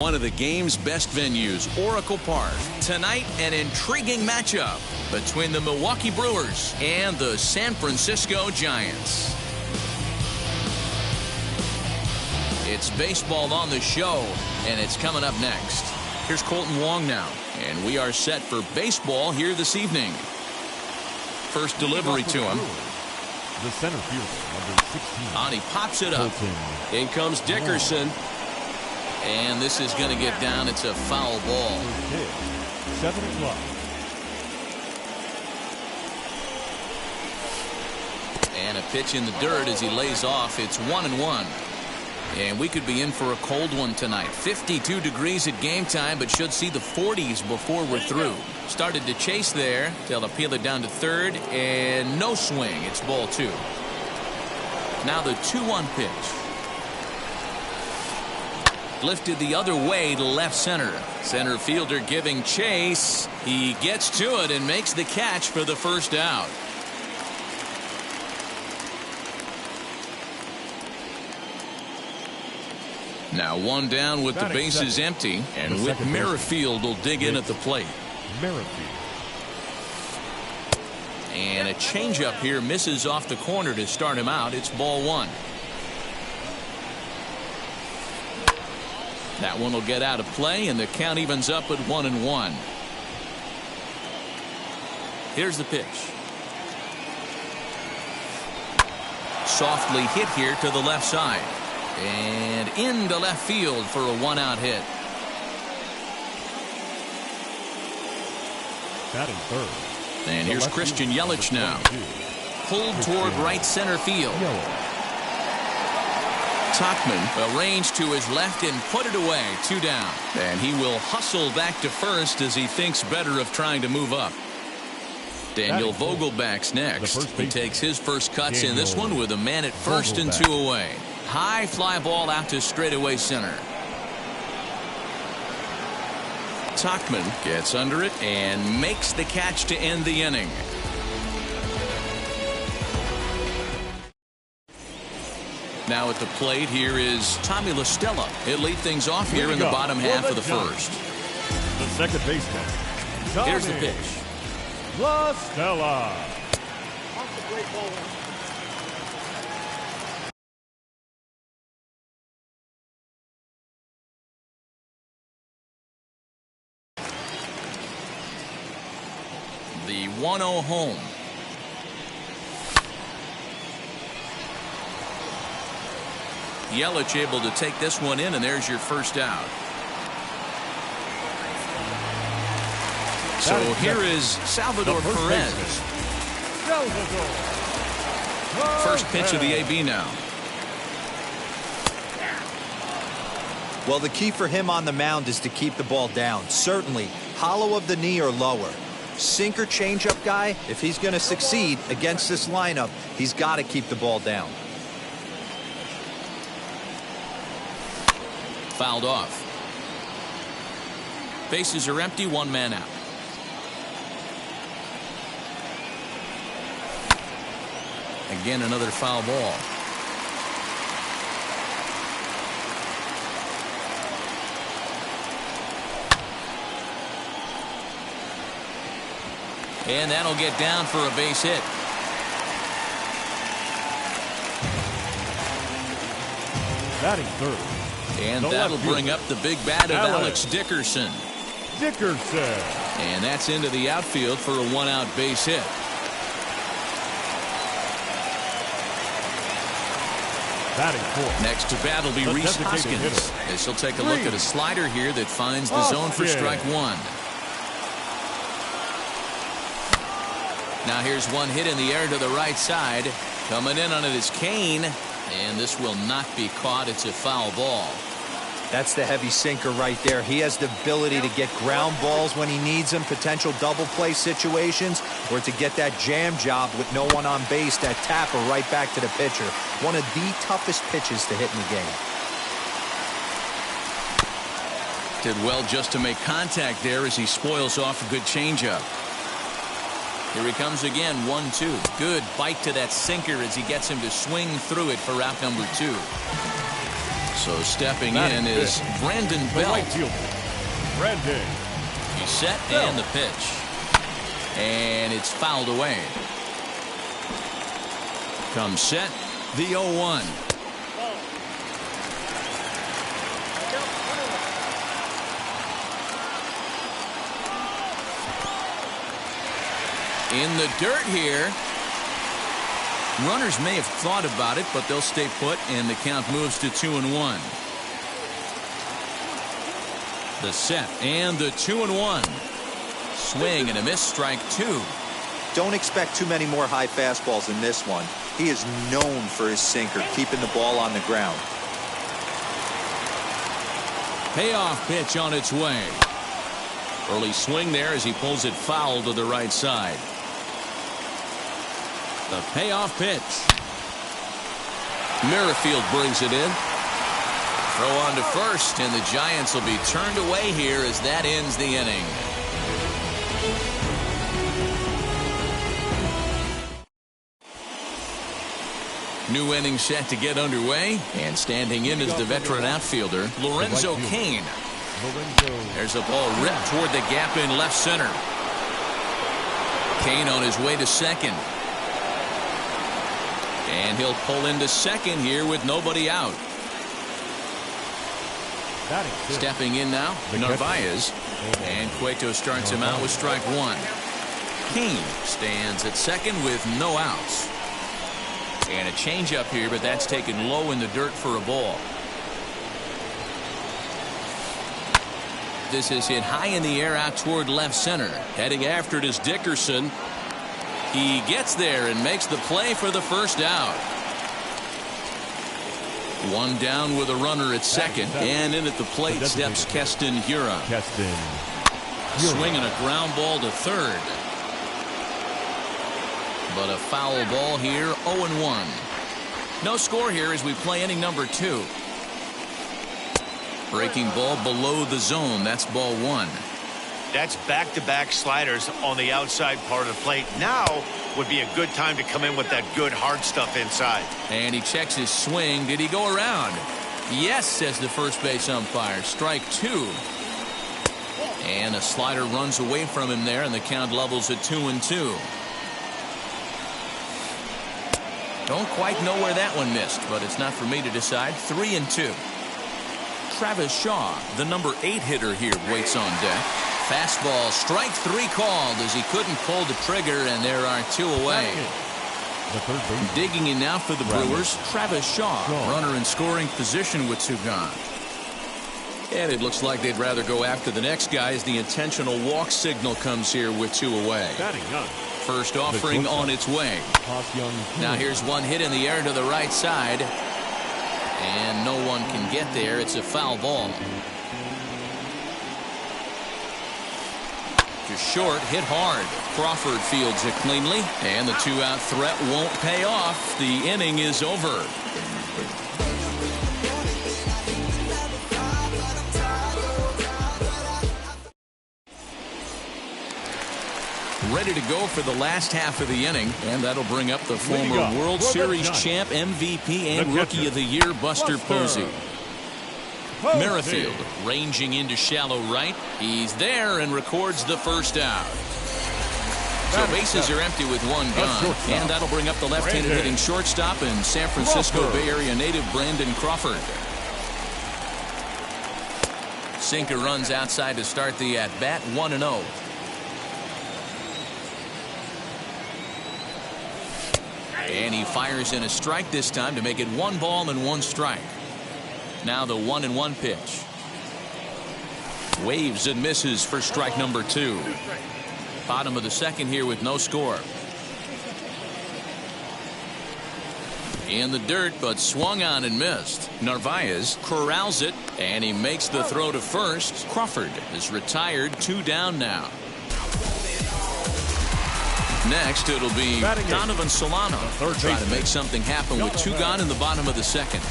One of the game's best venues, Oracle Park. Tonight, an intriguing matchup between the Milwaukee Brewers and the San Francisco Giants. It's baseball on the show, and it's coming up next. Here's Colton Wong now, and we are set for baseball here this evening. First delivery to him. The center fielder, number 16. On, he pops it up. In comes Dickerson. And this is going to get down. It's a foul ball. 7 o'clock. And a pitch in the dirt as he lays off. It's 1-1. And we could be in for a cold one tonight. 52 degrees at game time, but should see the 40s before we're through. Started to chase there. They'll peel it down to third, and no swing. It's ball 2. Now the 2-1 pitch. Lifted the other way to left center. Center fielder giving chase. He gets to it and makes the catch for the first out. Now one down with the bases empty, and Whit Merrifield will dig in at the plate. And a changeup here misses off the corner to start him out. It's ball 1. That one will get out of play, and the count evens up at 1-1. Here's the pitch. Softly hit here to the left side. And into left field for a 1-out hit. Batting third. And here's Christian Yelich now. Pulled toward right center field. Tauchman arranged to his left and put it away. 2 down. And he will hustle back to first as he thinks better of trying to move up. Daniel Vogelback's next. He takes his first cuts in this one with a man at first and 2 away. High fly ball out to straightaway center. Tauchman gets under it and makes the catch to end the inning. Now at the plate, here is Tommy La Stella. He'll lead things off here in the bottom half of the first. The second baseman. Here's the pitch. La Stella. The 1-0 home. Yelich able to take this one in, and there's your first out. So here is Salvador Perez. First pitch of the AB now. Well, the key for him on the mound is to keep the ball down. Certainly, hollow of the knee or lower. Sinker changeup guy, if he's going to succeed against this lineup, he's got to keep the ball down. Fouled off. Bases are empty, 1 man out. Again, another foul ball. And that'll get down for a base hit. Batting third. And that'll bring up the big bat of Alex Dickerson. And that's into the outfield for a 1-out base hit. Batting fourth. Next to bat will be Rhys Hoskins. As he'll take a look at a slider here that finds the zone for strike 1. Now here's one hit in the air to the right side. Coming in on it is Kane. And this will not be caught. It's a foul ball. That's the heavy sinker right there. He has the ability to get ground balls when he needs them, potential double play situations, or to get that jam job with no one on base, that tapper right back to the pitcher. One of the toughest pitches to hit in the game. Did well just to make contact there as he spoils off a good changeup. Here he comes again, 1-2. Good bite to that sinker as he gets him to swing through it for out number 2. So stepping in is Brandon The Belt. right fielder, Brandon. He's set and the pitch. And it's fouled away. Comes set, the 0-1. In the dirt here. Runners may have thought about it, but they'll stay put, and the count moves to 2-1. The set and the 2-1. Swing and a miss, strike two. Don't expect too many more high fastballs in this one. He is known for his sinker, keeping the ball on the ground. Payoff pitch on its way. Early swing there as he pulls it foul to the right side. The payoff pitch. Merrifield brings it in. Throw on to first, and the Giants will be turned away here as that ends the inning. New inning set to get underway, and standing in is the veteran outfielder, Lorenzo Cain. There's a ball ripped toward the gap in left center. Cain on his way to second. And he'll pull into second here with nobody out. Stepping in now, Narvaez. And Cueto starts him out with strike one. Cain stands at second with no outs. And a changeup here, but that's taken low in the dirt for a ball. This is hit high in the air out toward left center. Heading after it is Dickerson. He gets there and makes the play for the first out. One down with a runner at second, and in at the plate steps Keston Hiura. Swinging a ground ball to third. But a foul ball here, 0-1. No score here as we play inning number two. Breaking ball below the zone. That's ball one. That's back-to-back sliders on the outside part of the plate. Now would be a good time to come in with that good hard stuff inside. And he checks his swing. Did he go around? Yes, says the first base umpire. Strike two. And a slider runs away from him there, and the count levels at 2-2. Don't quite know where that one missed, but it's not for me to decide. 3-2. Travis Shaw, the number 8 hitter here, waits on deck. Fastball, strike three called as he couldn't pull the trigger, and there are two away. Digging in now for the Brewers, Travis Shaw, runner in scoring position with two gone. And it looks like they'd rather go after the next guy as the intentional walk signal comes here with two away. First offering on its way. Now here's one hit in the air to the right side. And no one can get there. It's a foul ball. To short, hit hard. Crawford fields it cleanly, and the two-out threat won't pay off. The inning is over. Ready to go for the last half of the inning, and that'll bring up the former World Series champ, MVP, and Rookie of the Year, Buster Posey. Merrifield ranging into shallow right. He's there and records the first out. So bases are empty with one gone, and that'll bring up the left-handed hitting shortstop and San Francisco Bay Area native Brandon Crawford. Sinker runs outside to start the at-bat, 1-0. And he fires in a strike this time to make it 1 ball and 1 strike. Now the 1-1 pitch. Waves and misses for strike number 2. Bottom of the second here with no score. In the dirt, but swung on and missed. Narvaez corrals it, and he makes the throw to first. Crawford is retired, 2 down now. Next, it'll be Donovan Solano trying to make something happen with 2 gone in the bottom of the second.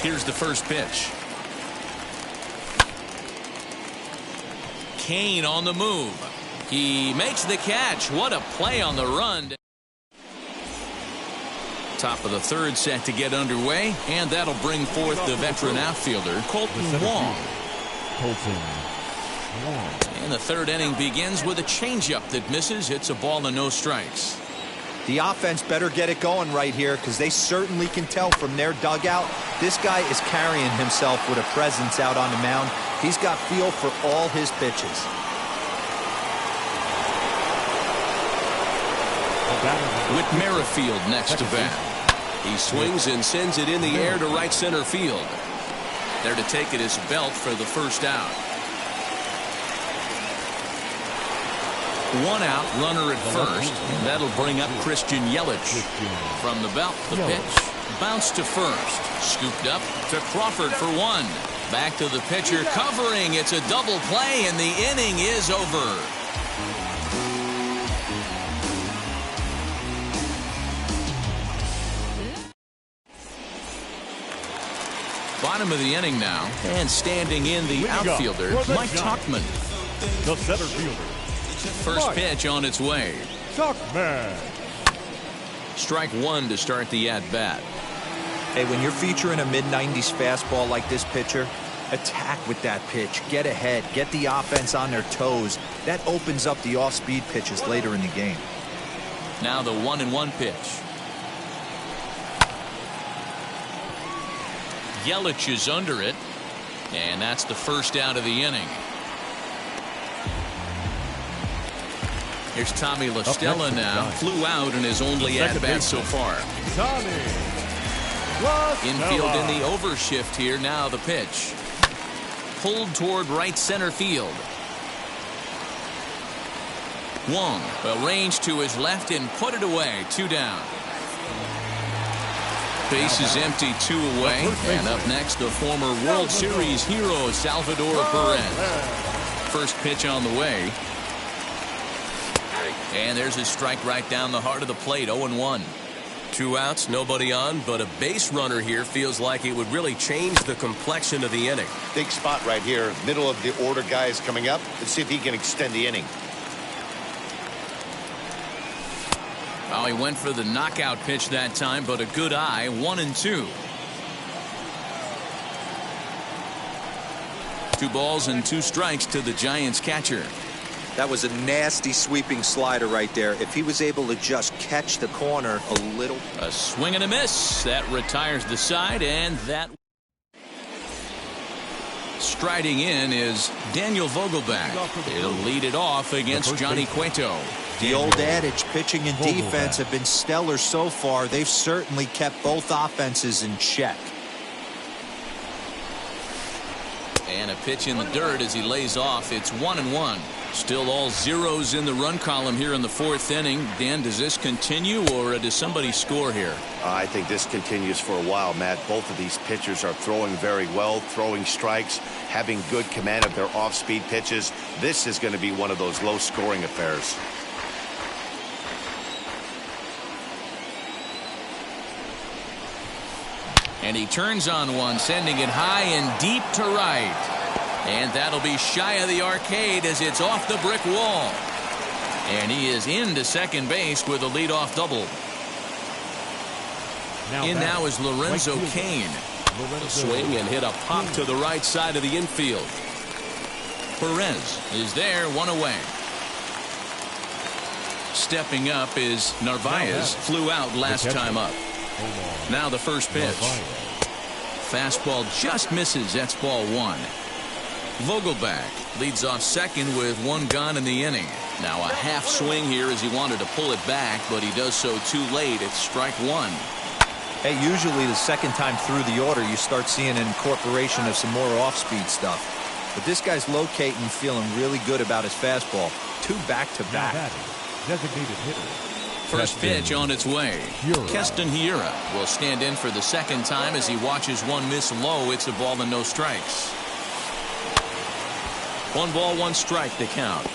Here's the first pitch. Cain on the move. He makes the catch. What a play on the run. Top of the third set to get underway, and that'll bring forth the veteran outfielder, Colton Wong. And the third inning begins with a changeup that misses. It's a ball and no strikes. The offense better get it going right here because they certainly can tell from their dugout this guy is carrying himself with a presence out on the mound. He's got feel for all his pitches. Whit Merrifield next to bat. He swings and sends it in the air to right center field. There to take it is Belt for the first out. One out, runner at first. And that'll bring up Christian Yelich. From the belt, the pitch. Bounce to first. Scooped up to Crawford for one. Back to the pitcher, covering. It's a double play, and the inning is over. Bottom of the inning now. And standing in the outfielder, Mike Tauchman. The center fielder. First pitch on its way. Tauchman. Strike one to start the at-bat. Hey, when you're featuring a mid-90s fastball like this pitcher, attack with that pitch. Get ahead. Get the offense on their toes. That opens up the off-speed pitches later in the game. Now the 1-1 pitch. Yelich is under it. And that's the first out of the inning. Here's Tommy La Stella now. Flew out in his only at-bat so far. Infield in the overshift here. Now the pitch. Pulled toward right center field. Wong arranged to his left and put it away. 2 down. Base is empty, 2 away. And up next, the former World Series hero, Salvador Perez. First pitch on the way. And there's a strike right down the heart of the plate. 0-1. 2 outs, nobody on, but a base runner here feels like it would really change the complexion of the inning. Big spot right here. Middle of the order guy is coming up. Let's see if he can extend the inning. Well, he went for the knockout pitch that time, but a good eye. 1-2. 2 balls and 2 strikes to the Giants catcher. That was a nasty sweeping slider right there. If he was able to just catch the corner a little. A swing and a miss. That retires the side, and that. Striding in is Daniel Vogelbach. He'll lead it off against Johnny Cueto. The old adage, pitching and defense have been stellar so far. They've certainly kept both offenses in check. And a pitch in the dirt as he lays off. It's 1-1. Still all zeros in the run column here in the 4th inning. Dan, does this continue, or does somebody score here? I think this continues for a while, Matt. Both of these pitchers are throwing very well, throwing strikes, having good command of their off-speed pitches. This is going to be one of those low-scoring affairs. And he turns on one, sending it high and deep to right. And that'll be shy of the arcade as it's off the brick wall. And he is into second base with a leadoff double. Now is Lorenzo Cain. Swing and hit a pop to the right side of the infield. Perez is there, 1 away. Stepping up is Narvaez. Flew out last time up. Now the first pitch. Fastball just misses. That's ball 1. Vogelbach leads off second with 1 gone in the inning. Now a half swing here as he wanted to pull it back, but he does so too late. It's strike 1. Hey, usually the second time through the order you start seeing an incorporation of some more off-speed stuff. But this guy's locating, feeling really good about his fastball. 2 back-to-back. Designated hitter. First pitch on its way. Keston Hiura will stand in for the second time as he watches one miss low. It's a ball and no strikes. 1 ball, 1 strike to count.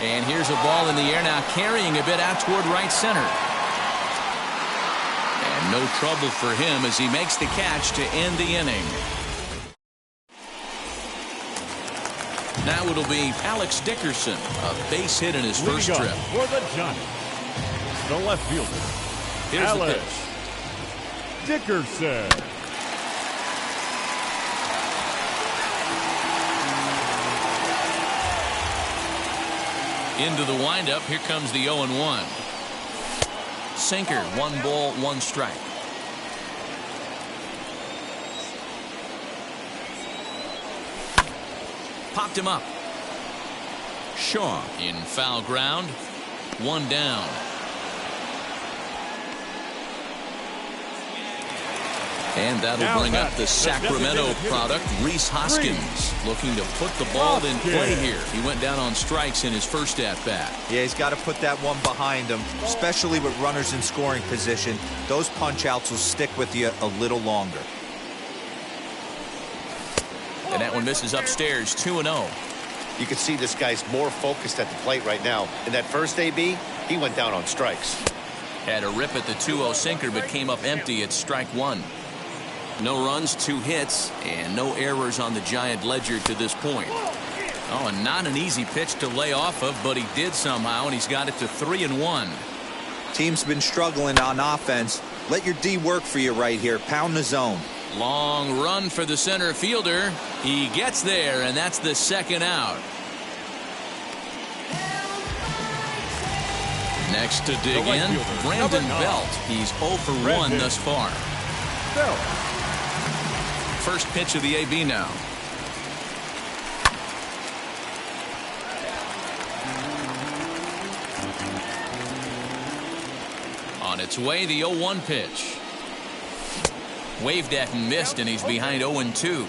And here's a ball in the air now, carrying a bit out toward right center. And no trouble for him as he makes the catch to end the inning. Now it'll be Alex Dickerson, a base hit in his first trip. For the Giants, the left fielder, Here's the Alex pitch. Dickerson. Into the windup. Here comes the 0-1. Sinker, 1 ball, 1 strike. Popped him up. Shaw in foul ground. 1 down. And that'll bring up the Sacramento product, Rhys Hoskins, looking to put the ball in play here. He went down on strikes in his first at-bat. Yeah, he's got to put that one behind him, especially with runners in scoring position. Those punch-outs will stick with you a little longer. And that one misses upstairs, 2-0. You can see this guy's more focused at the plate right now. In that first AB, he went down on strikes. Had a rip at the 2-0 sinker, but came up empty at strike 1. No runs, 2 hits, and no errors on the Giant ledger to this point. Oh, and not an easy pitch to lay off of, but he did somehow, and he's got it to 3-1. Team's been struggling on offense. Let your D work for you right here. Pound the zone. Long run for the center fielder. He gets there, and that's the 2nd out. Next to dig in, Brandon Belt. He's 0 for 1 thus far. First pitch of the AB now. On its way, the 0-1 pitch. Waved at and missed, and he's behind 0-2.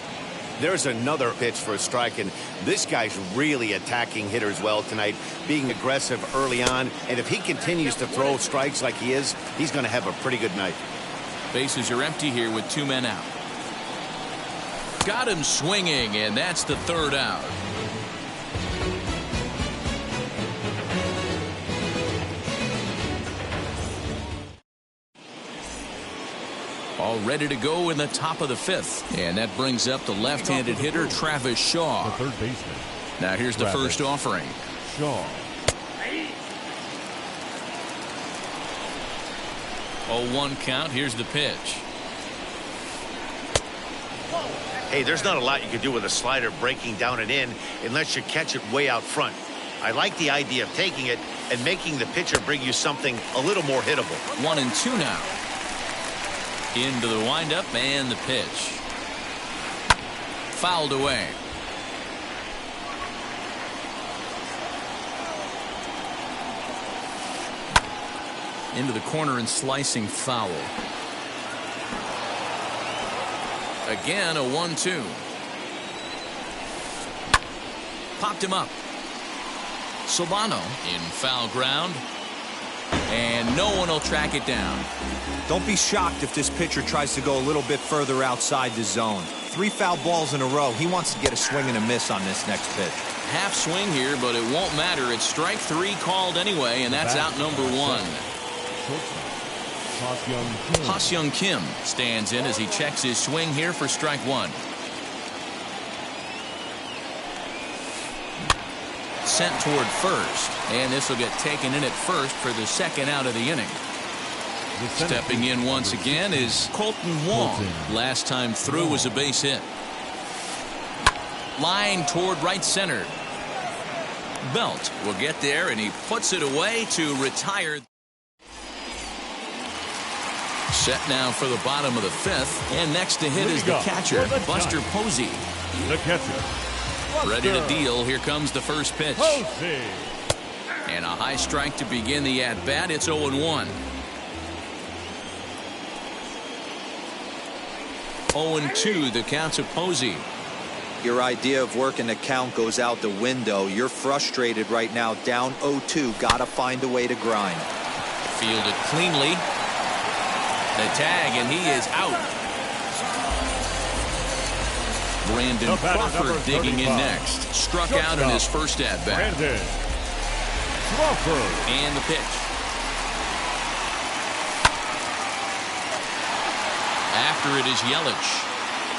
There's another pitch for a strike, and this guy's really attacking hitters well tonight, being aggressive early on, and if he continues to throw strikes like he is, he's going to have a pretty good night. Bases are empty here with 2 men out. Got him swinging, and that's the 3rd out. All ready to go in the top of the 5th. And that brings up the left-handed hitter, Travis Shaw. The third baseman. Now here's the first offering. Shaw. 0-1 count. Here's the pitch. Hey, there's not a lot you can do with a slider breaking down and in unless you catch it way out front. I like the idea of taking it and making the pitcher bring you something a little more hittable. 1-2 now. Into the windup and the pitch. Fouled away. Into the corner and slicing foul. Again, a 1-2. Popped him up. Solano in foul ground. And no one will track it down. Don't be shocked if this pitcher tries to go a little bit further outside the zone. 3 foul balls in a row. He wants to get a swing and a miss on this next pitch. Half swing here, but it won't matter. It's strike 3 called anyway, and that's out number 1. Ha-Seong Kim stands in as he checks his swing here for strike 1. Sent toward first, and this will get taken in at first for the 2nd out of the inning. Stepping in once again is Colton Wong. Last time through was a base hit. Line toward right center. Belt will get there, and he puts it away to retire. Set now for the bottom of the 5th, and next to hit is the catcher, Buster Posey. The catcher. Ready to deal. Here comes the first pitch. Posey. And a high strike to begin the at-bat. It's 0-1. 0-2, the count to Posey. Your idea of working the count goes out the window. You're frustrated right now, down 0-2. Gotta find a way to grind. Fielded cleanly. The tag, and he is out. Brandon Crawford digging in next. Struck out in his first at-bat. Brandon Crawford. And the pitch. After it is Yelich.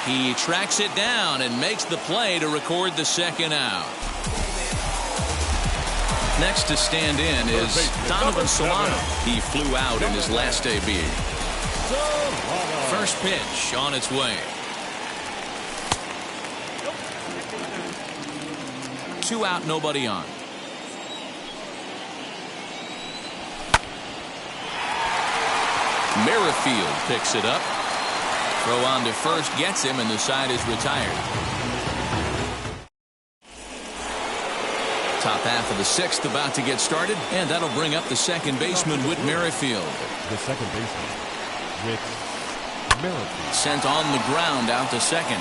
He tracks it down and makes the play to record the 2nd out. Next to stand in is Donovan Solano. He flew out in his last AB. First pitch on its way. 2 out, nobody on. Merrifield picks it up. Throw on to first gets him, and the side is retired. Top half of the 6th about to get started, and that'll bring up the second baseman, Whit Merrifield. The second baseman, Whit Merrifield. Sent on the ground out to second.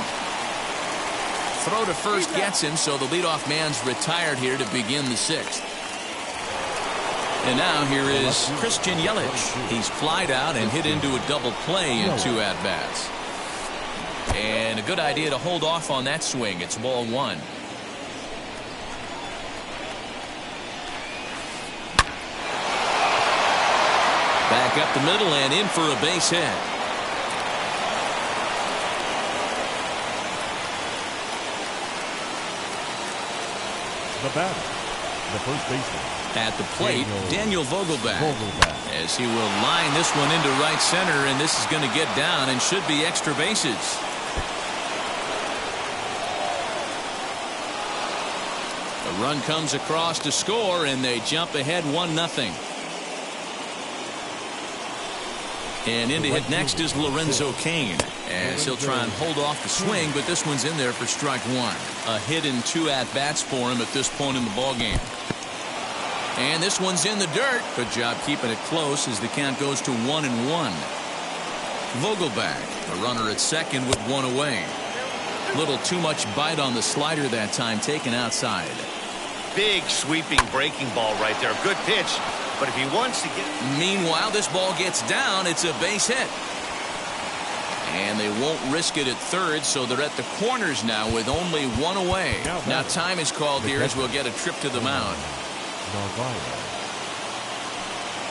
Throw to first gets him, so the leadoff man's retired here to begin the 6th. And now here is Christian Yelich. He's flied out and hit into a double play in 2 at-bats. And a good idea to hold off on that swing. It's ball 1. Back up the middle and in for a base hit. The batter, the first baseman. At the plate, Daniel Vogelbach. As he will line this one into right center, and this is going to get down and should be extra bases. The run comes across to score, and they jump ahead 1-0. And in to hit next is Lorenzo Cain, as he'll try and hold off the swing, but this one's in there for strike 1. A hit in 2 at-bats for him at this point in the ballgame. And this one's in the dirt. Good job keeping it close as the count goes to 1-1. Vogelbach, the runner at second with 1 away. Little too much bite on the slider that time, taken outside. Big sweeping breaking ball right there. Good pitch. But if he wants to get... Meanwhile, this ball gets down. It's a base hit. And they won't risk it at third, so they're at the corners now with only 1 away. Now time is called here as we'll get a trip to the mound.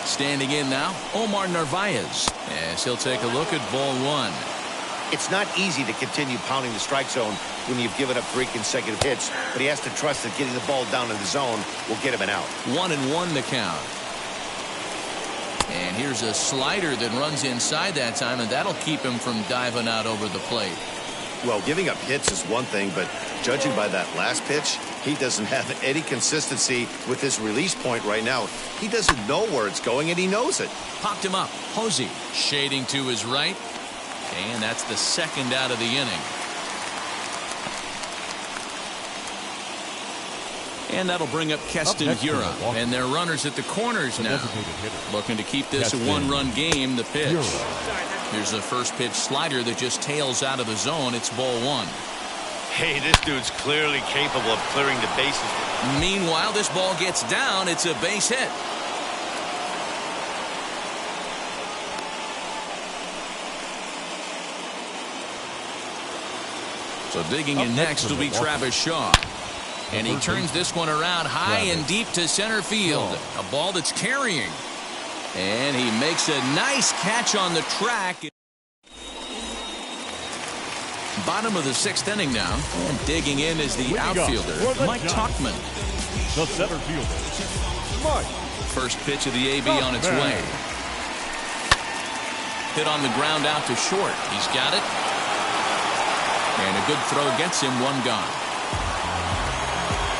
Standing in now, Omar Narvaez, as he'll take a look at ball 1. It's not easy to continue pounding the strike zone when you've given up 3 consecutive hits, but he has to trust that getting the ball down in the zone will get him an out. 1-1 the count. And here's a slider that runs inside that time, and that'll keep him from diving out over the plate. Well, giving up hits is one thing, but judging by that last pitch, he doesn't have any consistency with his release point right now. He doesn't know where it's going, and he knows it. Popped him up. Posey shading to his right, and that's the 2nd out of the inning. And that'll bring up Keston Hiura, and their runners at the corners now. Looking to keep this a 1-run game. The pitch. Here's the first pitch slider that just tails out of the zone. It's ball 1. Hey, this dude's clearly capable of clearing the bases. Meanwhile, this ball gets down. It's a base hit. So digging in next will be Travis Shaw. And he turns this one around high and deep to center field. A ball that's carrying. And he makes a nice catch on the track. Bottom of the 6th inning now. And digging in is the outfielder, Mike Tauchman. The center fielder, Mike. First pitch of the AB on its way. Hit on the ground out to short. He's got it. And a good throw gets him 1 gone.